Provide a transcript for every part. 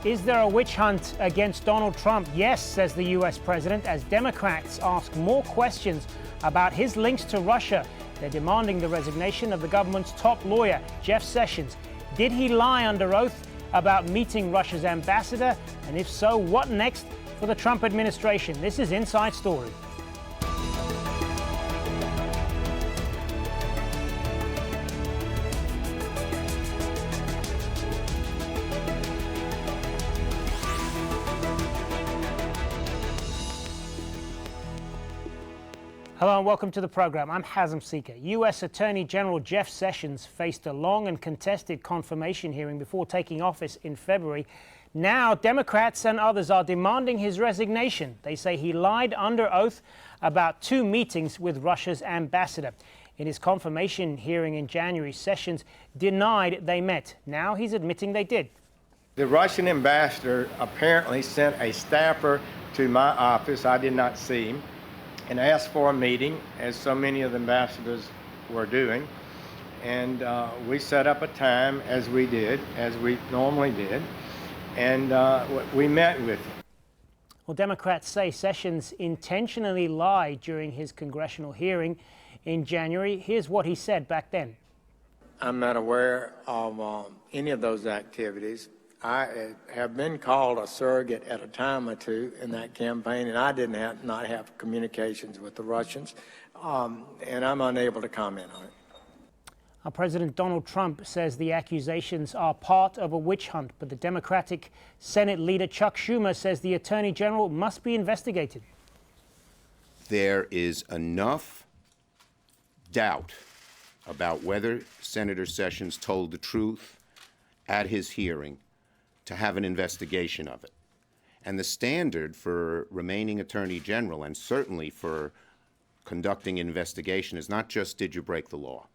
Is there a witch hunt against Donald Trump? Yes, says the US president, as Democrats ask more questions about his links to Russia. They're demanding the resignation of the government's top lawyer, Jeff Sessions. Did he lie under oath about meeting Russia's ambassador? And if so, what next for the Trump administration? This is Inside Story. Hello and welcome to the program. I'm Hazem Seeker. U.S. Attorney General Jeff Sessions faced a long and contested confirmation hearing before taking office in February. Now, Democrats and others are demanding his resignation. They say he lied under oath about 2 meetings with Russia's ambassador. In his confirmation hearing in January, Sessions denied they met. Now he's admitting they did. The Russian ambassador apparently sent a staffer to my office. I did not see him, and asked for a meeting, as so many of the ambassadors were doing. And we set up a time, as we normally did, and we met with him. Well, Democrats say Sessions intentionally lied during his congressional hearing in January. Here's what he said back then. I'm not aware of any of those activities. I have been called a surrogate at a time or two in that campaign, and I did not have communications with the Russians, and I'm unable to comment on it. President Donald Trump says the accusations are part of a witch hunt, but the Democratic Senate leader Chuck Schumer says the Attorney General must be investigated. There is enough doubt about whether Senator Sessions told the truth at his hearing to have an investigation of it. And the standard for remaining Attorney General, and certainly for conducting investigation, is not just did you break the law.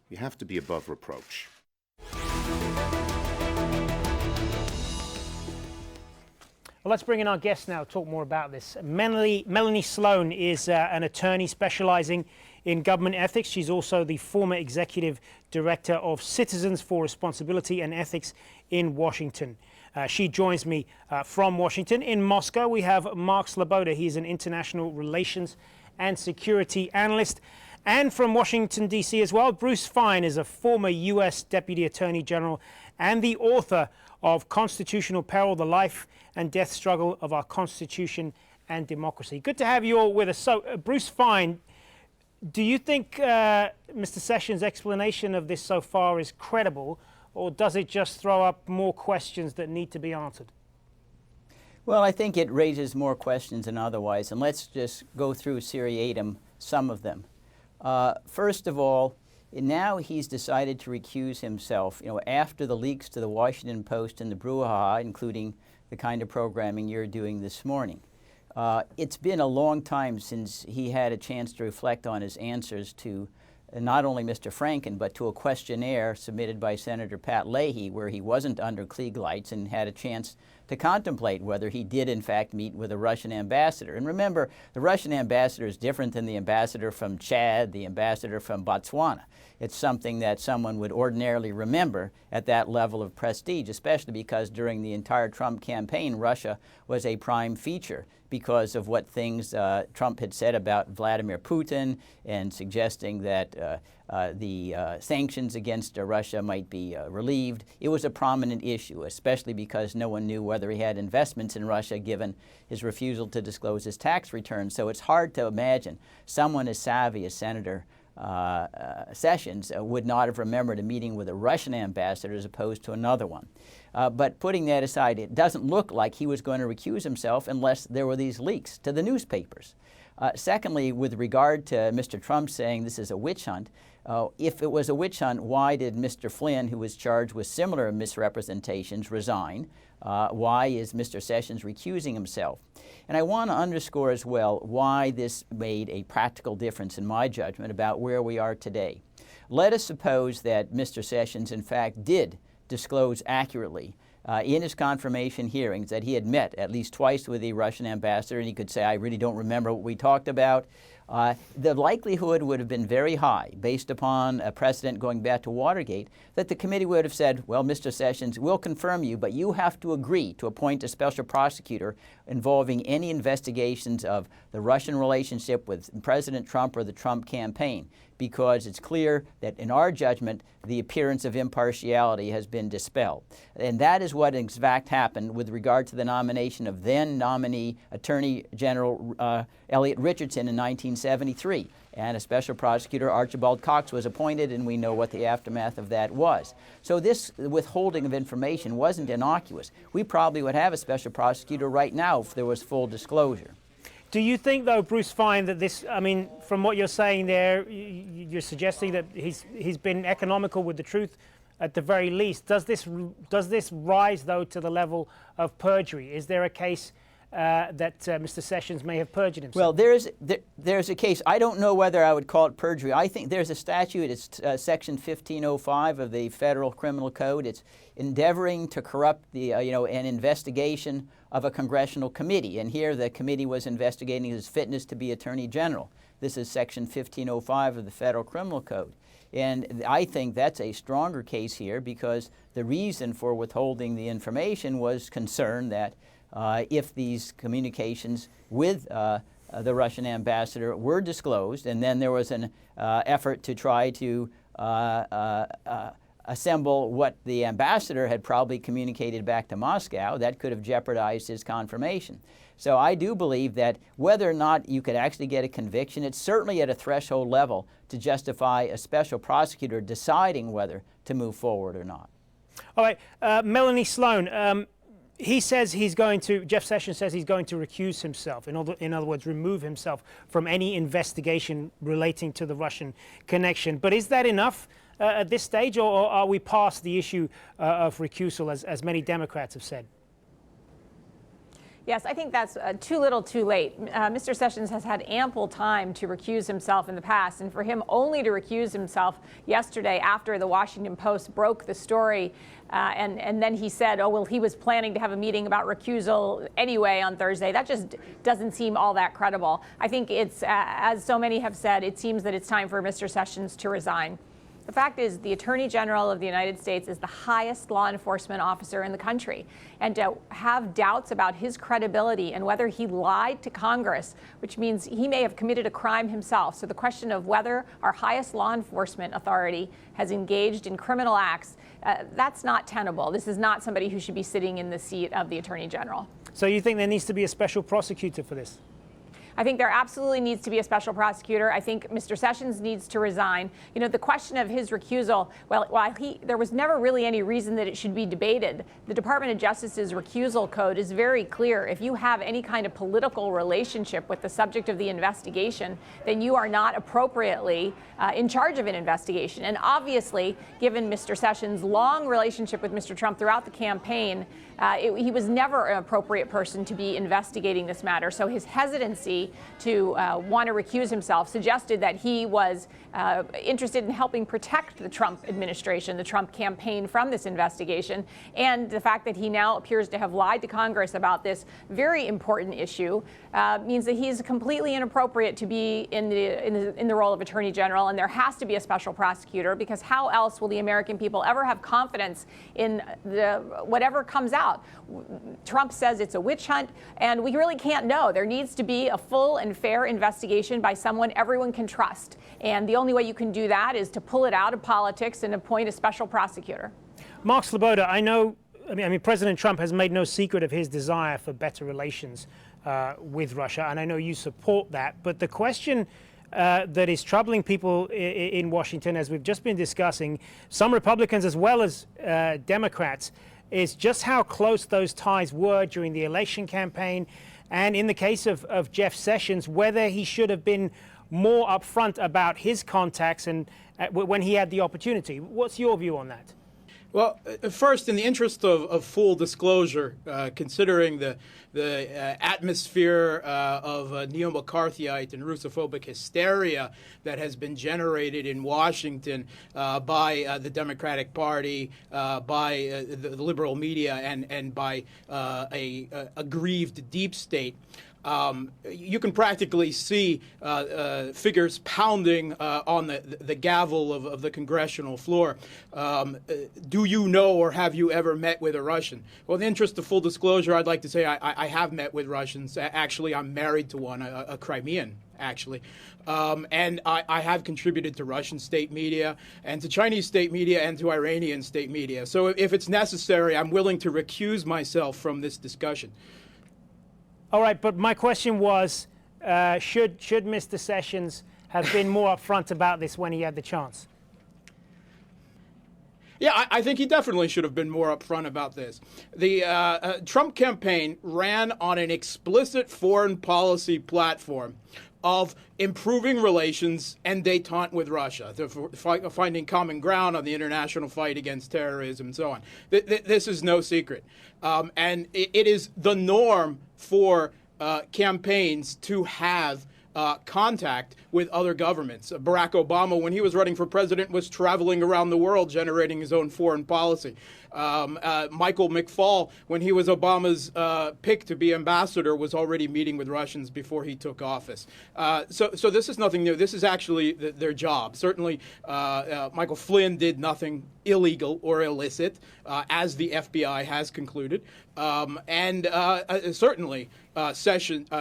You have to be above reproach. Well, let's bring in our guest now to talk more about this. Melanie Sloan is an attorney specializing in government ethics. She's also the former executive director of Citizens for Responsibility and Ethics in Washington. She joins me from Washington. In Moscow, we have Mark Sloboda. He's an international relations and security analyst. And from Washington, D.C. as well, Bruce Fein is a former U.S. Deputy Attorney General and the author of Constitutional Peril, the Life and Death Struggle of Our Constitution and Democracy. Good to have you all with us. So, Bruce Fein, do you think Mr. Sessions' explanation of this so far is credible, or does it just throw up more questions that need to be answered? Well, I think it raises more questions than otherwise, and let's just go through seriatim some of them. First of all, now he's decided to recuse himself, after the leaks to the Washington Post and the brouhaha, including the kind of programming you're doing this morning. It's been a long time since he had a chance to reflect on his answers to not only Mr. Franken, but to a questionnaire submitted by Senator Pat Leahy, where he wasn't under Klieg lights and had a chance to contemplate whether he did in fact meet with a Russian ambassador. And remember, the Russian ambassador is different than the ambassador from Chad, the ambassador from Botswana. It's something that someone would ordinarily remember at that level of prestige, especially because during the entire Trump campaign, Russia was a prime feature because of what things Trump had said about Vladimir Putin and suggesting that the sanctions against Russia might be relieved. It was a prominent issue, especially because no one knew whether he had investments in Russia given his refusal to disclose his tax returns. So it's hard to imagine someone as savvy as Senator Sessions would not have remembered a meeting with a Russian ambassador as opposed to another one. But putting that aside, it doesn't look like he was going to recuse himself unless there were these leaks to the newspapers. Secondly, with regard to Mr. Trump saying this is a witch hunt, if it was a witch hunt, why did Mr. Flynn, who was charged with similar misrepresentations, resign? Why is Mr. Sessions recusing himself? And I want to underscore as well why this made a practical difference in my judgment about where we are today. Let us suppose that Mr. Sessions, in fact, did disclose accurately in his confirmation hearings that he had met at least twice with the Russian ambassador, and he could say, I really don't remember what we talked about. the likelihood would have been very high, based upon a precedent going back to Watergate, that the committee would have said, well, Mr. Sessions, we'll confirm you, but you have to agree to appoint a special prosecutor involving any investigations of the Russian relationship with President Trump or the Trump campaign, because it's clear that in our judgment, the appearance of impartiality has been dispelled. And that is what in fact happened with regard to the nomination of then nominee Attorney General Elliot Richardson in 1973. And a special prosecutor, Archibald Cox, was appointed, and we know what the aftermath of that was. So this withholding of information wasn't innocuous. We probably would have a special prosecutor right now if there was full disclosure. Do you think, though, Bruce Fein, that this, I mean, from what you're saying there, you're suggesting that he's been economical with the truth at the very least. Does this rise, though, to the level of perjury? Is there a case that Mr. Sessions may have perjured himself? Well, there's a case. I don't know whether I would call it perjury. I think there's a statute. It's Section 1505 of the Federal Criminal Code. It's endeavoring to corrupt the an investigation of a congressional committee. And here the committee was investigating his fitness to be Attorney General. This is Section 1505 of the Federal Criminal Code. And I think that's a stronger case here because the reason for withholding the information was concern that if these communications with the Russian ambassador were disclosed, and then there was an effort to try to assemble what the ambassador had probably communicated back to Moscow, that could have jeopardized his confirmation. So I do believe that whether or not you could actually get a conviction, it's certainly at a threshold level to justify a special prosecutor deciding whether to move forward or not. All right, Melanie Sloan, he says he's going to, Jeff Sessions says he's going to recuse himself, in other words, remove himself from any investigation relating to the Russian connection. But is that enough at this stage, or are we past the issue of recusal, as many Democrats have said? Yes, I think that's too little too late. Mr. Sessions has had ample time to recuse himself in the past, and for him only to recuse himself yesterday after the Washington Post broke the story, and then he said, oh, well, he was planning to have a meeting about recusal anyway on Thursday. That just doesn't seem all that credible. I think it's, as so many have said, it seems that it's time for Mr. Sessions to resign. The fact is, the Attorney General of the United States is the highest law enforcement officer in the country. And to have doubts about his credibility and whether he lied to Congress, which means he may have committed a crime himself. So the question of whether our highest law enforcement authority has engaged in criminal acts, that's not tenable. This is not somebody who should be sitting in the seat of the Attorney General. So you think there needs to be a special prosecutor for this? I think there absolutely needs to be a special prosecutor. I think Mr. Sessions needs to resign. You know, the question of his recusal, well, while there was never really any reason that it should be debated, the Department of Justice's recusal code is very clear. If you have any kind of political relationship with the subject of the investigation, then you are not appropriately in charge of an investigation. And obviously, given Mr. Sessions' long relationship with Mr. Trump throughout the campaign, he was never an appropriate person to be investigating this matter. So his hesitancy to want to recuse himself suggested that he was interested in helping protect the Trump administration, the Trump campaign from this investigation. And the fact that he now appears to have lied to Congress about this very important issue means that he's completely inappropriate to be in the role of Attorney General. And there has to be a special prosecutor, because how else will the American people ever have confidence in whatever comes out? Trump says it's a witch hunt, and we really can't know. There needs to be a full and fair investigation by someone everyone can trust. And the only way you can do that is to pull it out of politics and appoint a special prosecutor. Mark Sloboda, I mean, President Trump has made no secret of his desire for better relations with Russia, and I know you support that. But the question that is troubling people in Washington, as we've just been discussing, some Republicans as well as Democrats, is just how close those ties were during the election campaign, and in the case of Jeff Sessions, whether he should have been more upfront about his contacts and when he had the opportunity. What's your view on that? Well, first, in the interest of full disclosure, considering the atmosphere of neo-McCarthyite and Russophobic hysteria that has been generated in Washington by the Democratic Party, by the liberal media, and by a aggrieved deep state, you can practically see figures pounding on the gavel of the congressional floor. Do you know or have you ever met with a Russian? Well, in the interest of full disclosure, I'd like to say I have met with Russians. Actually, I'm married to one, a Crimean, actually. And I have contributed to Russian state media and to Chinese state media and to Iranian state media. So if it's necessary, I'm willing to recuse myself from this discussion. All right, but my question was, should Mr. Sessions have been more upfront about this when he had the chance? Yeah, I think he definitely should have been more upfront about this. The Trump campaign ran on an explicit foreign policy platform of improving relations and détente with Russia, finding common ground on the international fight against terrorism and so on. This is no secret. And it is the norm for campaigns to have contact with other governments. Barack Obama, when he was running for president, was traveling around the world generating his own foreign policy. Michael McFaul, when he was Obama's pick to be ambassador, was already meeting with Russians before he took office. So this is nothing new. This is actually their job. Certainly, Michael Flynn did nothing illegal or illicit, as the FBI has concluded. Certainly,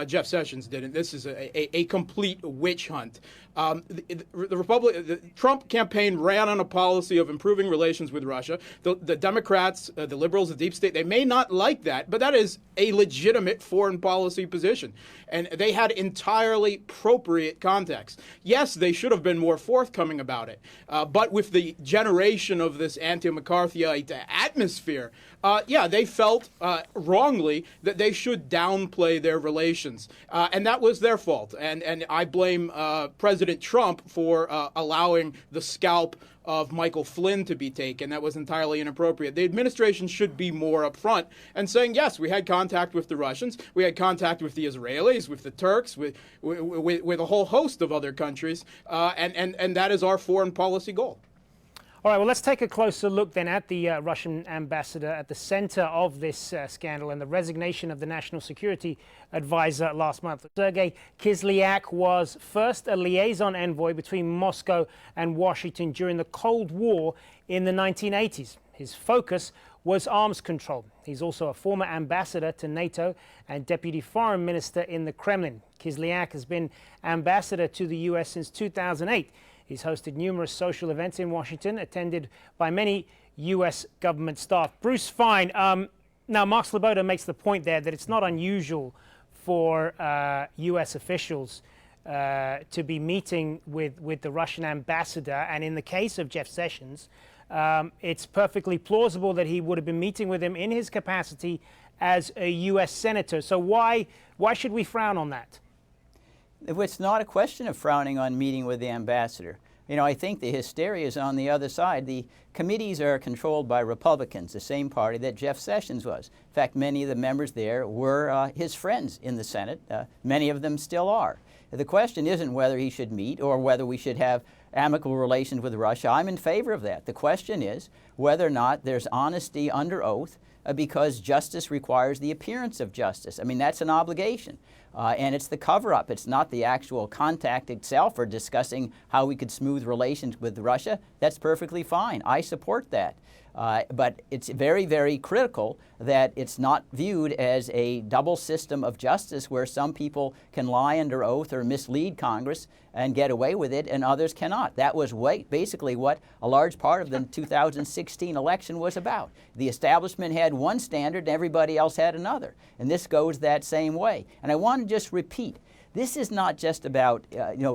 Jeff Sessions didn't. This is a complete witch hunt. The Trump campaign ran on a policy of improving relations with Russia. The Democrats, the liberals, the deep state, they may not like that, but that is a legitimate foreign policy position. And they had entirely appropriate context. Yes, they should have been more forthcoming about it. But with the generation of this anti-McCarthyite atmosphere, they felt wrongly that they should downplay their relations. And that was their fault. And I blame President Trump for allowing the scalp of Michael Flynn to be taken. That was entirely inappropriate. The administration should be more upfront and saying, yes, we had contact with the Russians, we had contact with the Israelis, with the Turks, with a whole host of other countries, and that is our foreign policy goal. All right, well, let's take a closer look then at the Russian ambassador at the center of this scandal and the resignation of the national security advisor last month. Sergey Kislyak was first a liaison envoy between Moscow and Washington during the Cold War in the 1980s. His focus was arms control. He's also a former ambassador to NATO and deputy foreign minister in the Kremlin. Kislyak has been ambassador to the U.S. since 2008. He's hosted numerous social events in Washington, attended by many U.S. government staff. Bruce Fine, now Mark Sloboda makes the point there that it's not unusual for U.S. officials to be meeting with the Russian ambassador. And in the case of Jeff Sessions, it's perfectly plausible that he would have been meeting with him in his capacity as a U.S. senator. So why should we frown on that? It's not a question of frowning on meeting with the ambassador. You know, I think the hysteria is on the other side. The committees are controlled by Republicans, the same party that Jeff Sessions was. In fact, many of the members there were his friends in the Senate. Many of them still are. The question isn't whether he should meet or whether we should have amicable relations with Russia. I'm in favor of that. The question is whether or not there's honesty under oath because justice requires the appearance of justice. I mean, that's an obligation. And it's the cover-up. It's not the actual contact itself or discussing how we could smooth relations with Russia. That's perfectly fine. I support that. But it's very, very critical that it's not viewed as a double system of justice where some people can lie under oath or mislead Congress and get away with it and others cannot. That was basically what a large part of the 2016 election was about. The establishment had one standard and everybody else had another. And this goes that same way. And I want to just repeat, this is not just about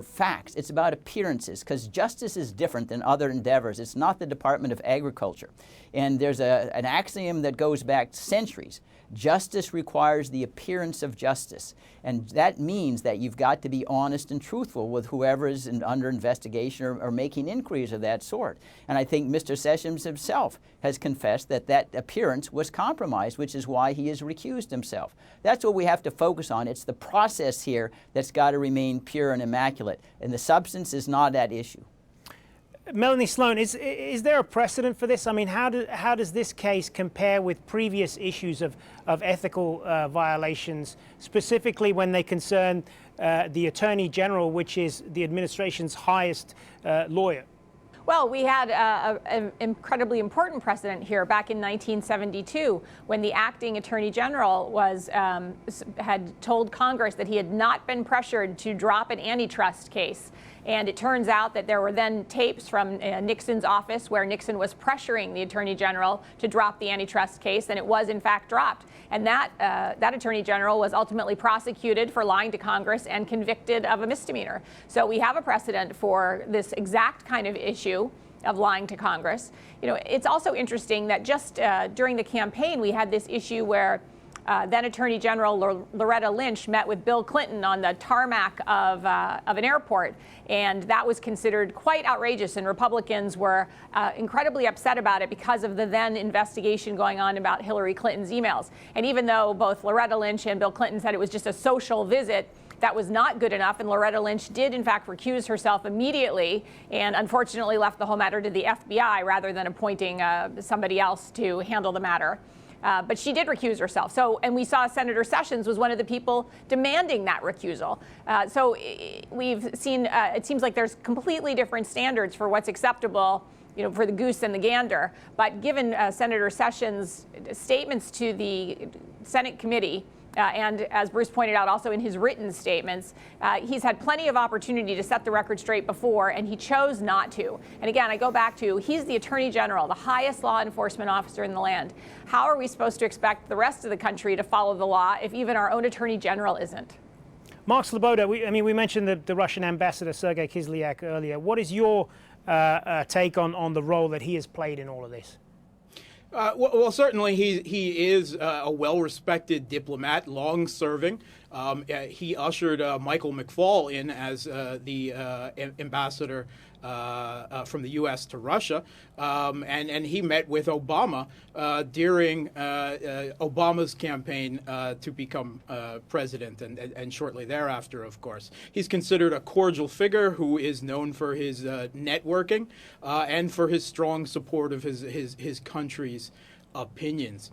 facts. It's about appearances, because justice is different than other endeavors. It's not the Department of Agriculture. And there's an axiom that goes back centuries. Justice requires the appearance of justice. And that means that you've got to be honest and truthful with whoever is under investigation or making inquiries of that sort. And I think Mr. Sessions himself has confessed that that appearance was compromised, which is why he has recused himself. That's what we have to focus on. It's the process here that's got to remain pure and immaculate. And the substance is not at issue. Melanie Sloan, is there a precedent for this? I mean, how does this case compare with previous issues of ethical violations, specifically when they concern the Attorney General, which is the administration's highest lawyer? Well, we had an incredibly important precedent here back in 1972 when the acting Attorney General had told Congress that he had not been pressured to drop an antitrust case. And it turns out that there were then tapes from Nixon's office where Nixon was pressuring the Attorney General to drop the antitrust case, and it was in fact dropped. And that Attorney General was ultimately prosecuted for lying to Congress and convicted of a misdemeanor. So we have a precedent for this exact kind of issue of lying to Congress. You know, it's also interesting that just during the campaign, we had this issue where then Attorney General Loretta Lynch met with Bill Clinton on the tarmac of an airport, and that was considered quite outrageous, and Republicans were incredibly upset about it because of the then investigation going on about Hillary Clinton's emails. And even though both Loretta Lynch and Bill Clinton said it was just a social visit, that was not good enough, and Loretta Lynch did in fact recuse herself immediately and unfortunately left the whole matter to the FBI rather than appointing somebody else to handle the matter. But she did recuse herself. And we saw Senator Sessions was one of the people demanding that recusal. So we've seen, it seems like there's completely different standards for what's acceptable, you know, for the goose and the gander. But given Senator Sessions' statements to the Senate committee, and as Bruce pointed out also in his written statements, he's had plenty of opportunity to set the record straight before, and he chose not to. And again, I go back to, he's the Attorney General, the highest law enforcement officer in the land. How are we supposed to expect the rest of the country to follow the law if even our own Attorney General isn't? Mark Sloboda, we mentioned the Russian ambassador, Sergey Kislyak, earlier. What is your take on the role that he has played in all of this? Well, certainly he is a well-respected diplomat, long-serving. He ushered Michael McFaul in as the ambassador from the U.S. to Russia, and he met with Obama during Obama's campaign to become president, and shortly thereafter, of course. He's considered a cordial figure who is known for his networking and for his strong support of his country's opinions.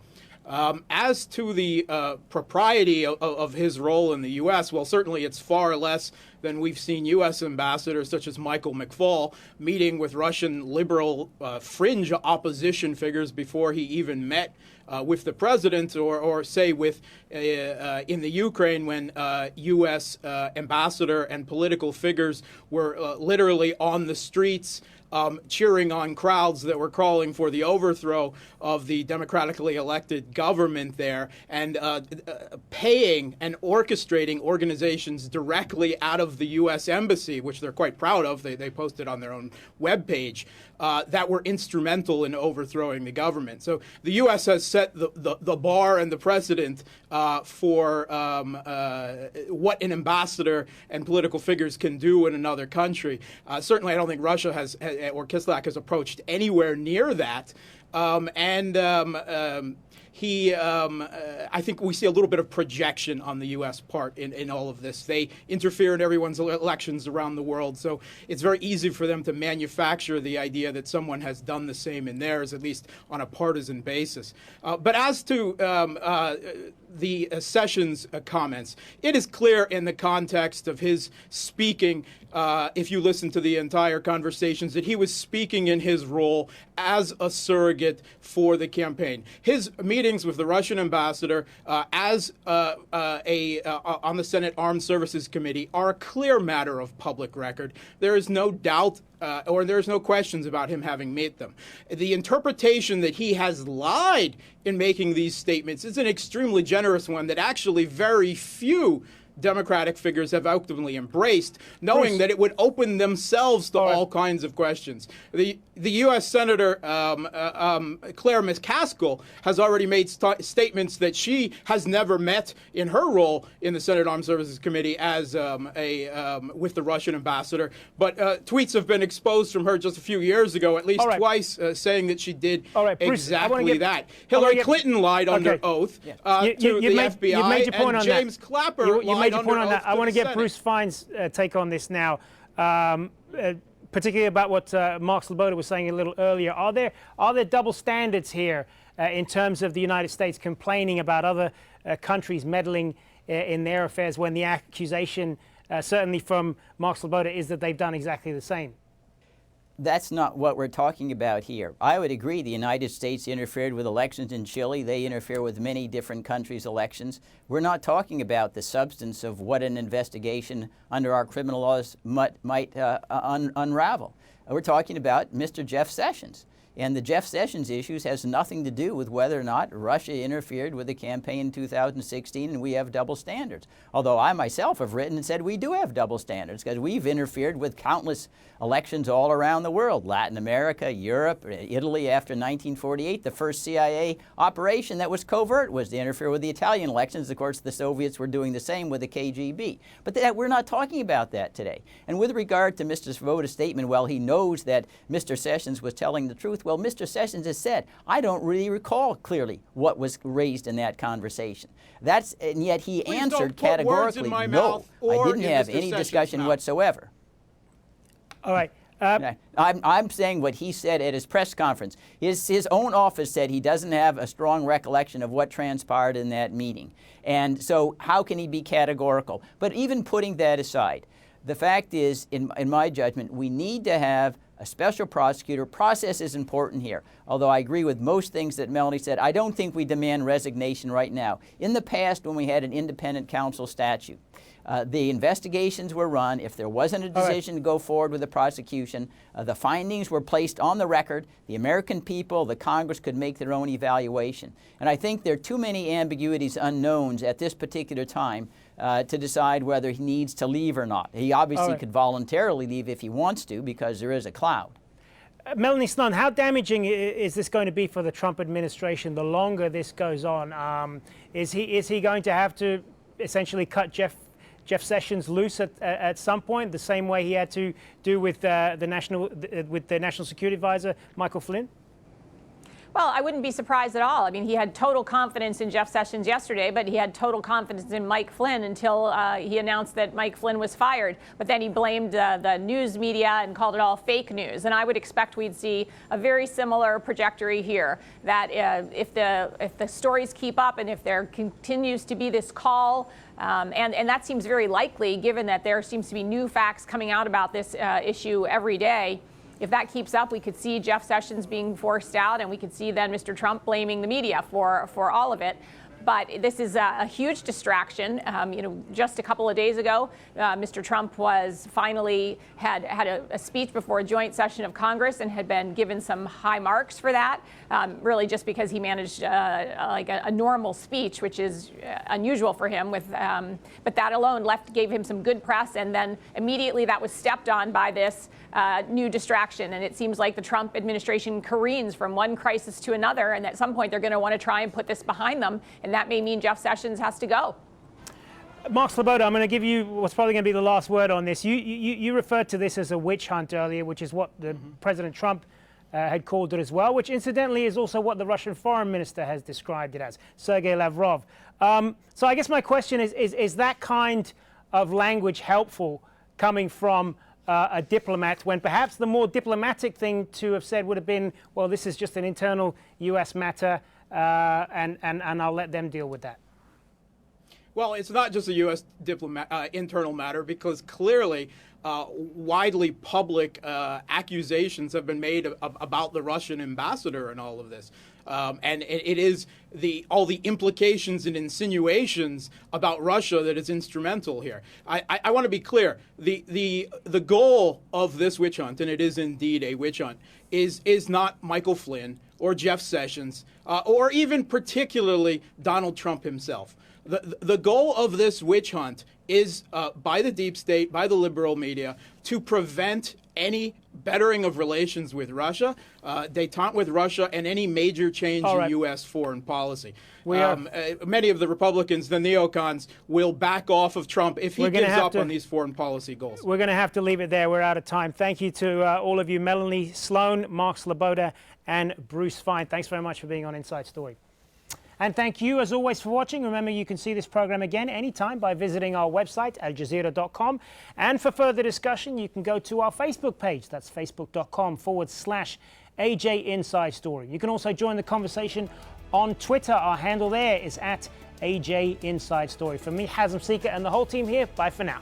As to the propriety of his role in the U.S., well, certainly it's far less than we've seen U.S. ambassadors such as Michael McFaul meeting with Russian liberal fringe opposition figures before he even met with the president, or say with in the Ukraine when U.S. ambassador and political figures were literally on the streets cheering on crowds that were calling for the overthrow of the democratically elected government there, and paying and orchestrating organizations directly out of the U.S. Embassy, which they're quite proud of. They posted on their own webpage that were instrumental in overthrowing the government. So the U.S. has set the bar and the precedent for what an ambassador and political figures can do in another country. Certainly, I don't think Russia has, or Kislyak has approached anywhere near that. I think we see a little bit of projection on the U.S. part in all of this. They interfere in everyone's elections around the world, so it's very easy for them to manufacture the idea that someone has done the same in theirs, at least on a partisan basis. But as to the Sessions comments, it is clear in the context of his speaking, if you listen to the entire conversations, that he was speaking in his role as a surrogate for the campaign. His meetings with the Russian ambassador on the Senate Armed Services Committee are a clear matter of public record. There is no doubt or there's no questions about him having made them. The interpretation that he has lied in making these statements is an extremely generous one that actually very few Democratic figures have openly embraced, knowing that it would open themselves to all kinds of questions. The U.S. Senator Claire McCaskill has already made statements that she has never met in her role in the Senate Armed Services Committee as with the Russian ambassador. But tweets have been exposed from her just a few years ago, at least twice, saying that she did exactly that. Hillary Clinton lied under oath to the FBI, and James Clapper lied under oath. I want to get Bruce Fine's take on this now. particularly about what Mark Sloboda was saying a little earlier. Are there double standards here in terms of the United States complaining about other countries meddling in their affairs when the accusation, certainly from Mark Sloboda, is that they've done exactly the same? That's not what we're talking about here. I would agree the United States interfered with elections in Chile. They interfere with many different countries' elections. We're not talking about the substance of what an investigation under our criminal laws might unravel. We're talking about Mr. Jeff Sessions. And the Jeff Sessions issues has nothing to do with whether or not Russia interfered with the campaign in 2016 and we have double standards. Although I myself have written and said we do have double standards because we've interfered with countless elections all around the world, Latin America, Europe, Italy after 1948. The first CIA operation that was covert was to interfere with the Italian elections. Of course, the Soviets were doing the same with the KGB. But we're not talking about that today. And with regard to Mr. Svoboda's statement, well, he knows that Mr. Sessions was telling the truth. Well, Mr. Sessions has said, I don't really recall clearly what was raised in that conversation. And yet he answered categorically, no, I didn't have any discussion whatsoever. All right. I'm saying what he said at his press conference. His own office said he doesn't have a strong recollection of what transpired in that meeting. And so how can he be categorical? But even putting that aside, the fact is, in my judgment, we need to have a special prosecutor. Process is important here. Although I agree with most things that Melanie said, I don't think we demand resignation right now. In the past, when we had an independent counsel statute, the investigations were run. If there wasn't a decision to go forward with the prosecution, the findings were placed on the record. The American people, the Congress could make their own evaluation. And I think there are too many ambiguities, unknowns at this particular time to decide whether he needs to leave or not. He obviously could voluntarily leave if he wants to because there is a cloud. Melanie Sloan, how damaging is this going to be for the Trump administration the longer this goes on? Is he going to have to essentially cut Jeff Sessions loose at some point, the same way he had to do with the National Security Advisor Michael Flynn? Well, I wouldn't be surprised at all. I mean, he had total confidence in Jeff Sessions yesterday, but he had total confidence in Mike Flynn until he announced that Mike Flynn was fired. But then he blamed the news media and called it all fake news. And I would expect we'd see a very similar trajectory here, that if the stories keep up and if there continues to be this call, and that seems very likely given that there seems to be new facts coming out about this issue every day. If that keeps up, we could see Jeff Sessions being forced out, and we could see then Mr. Trump blaming the media for all of it. But this is a huge distraction. Just a couple of days ago, Mr. Trump was finally had a speech before a joint session of Congress and had been given some high marks for that, really just because he managed like a normal speech, which is unusual for him. But that alone gave him some good press, and then immediately that was stepped on by this new distraction. And it seems like the Trump administration careens from one crisis to another, and at some point they're going to want to try and put this behind them. And that may mean Jeff Sessions has to go. Mark Sloboda, I'm going to give you what's probably going to be the last word on this. You referred to this as a witch hunt earlier, which is what President Trump had called it as well, which incidentally is also what the Russian foreign minister has described it as, Sergey Lavrov. So I guess my question is that kind of language helpful coming from a diplomat, when perhaps the more diplomatic thing to have said would have been, well, this is just an internal U.S. matter, and I'll let them deal with that? Well, it's not just a U.S. internal matter, because clearly widely public accusations have been made about the Russian ambassador and all of this. And it is all the implications and insinuations about Russia that is instrumental here. I want to be clear. The goal of this witch hunt, and it is indeed a witch hunt, is not Michael Flynn or Jeff Sessions or even particularly Donald Trump himself. The goal of this witch hunt is by the deep state, by the liberal media, to prevent any bettering of relations with Russia, détente with Russia, and any major change in U.S. foreign policy. Many of the Republicans, the neocons, will back off of Trump if he gives up on these foreign policy goals. We're going to have to leave it there. We're out of time. Thank you to all of you, Melanie Sloan, Mark Sloboda, and Bruce Fein. Thanks very much for being on Inside Story. And thank you, as always, for watching. Remember, you can see this program again anytime by visiting our website, aljazeera.com. And for further discussion, you can go to our Facebook page. That's facebook.com/AJ Inside Story. You can also join the conversation on Twitter. Our handle there is @AJ Inside Story. From me, Hazem Sika, and the whole team here, bye for now.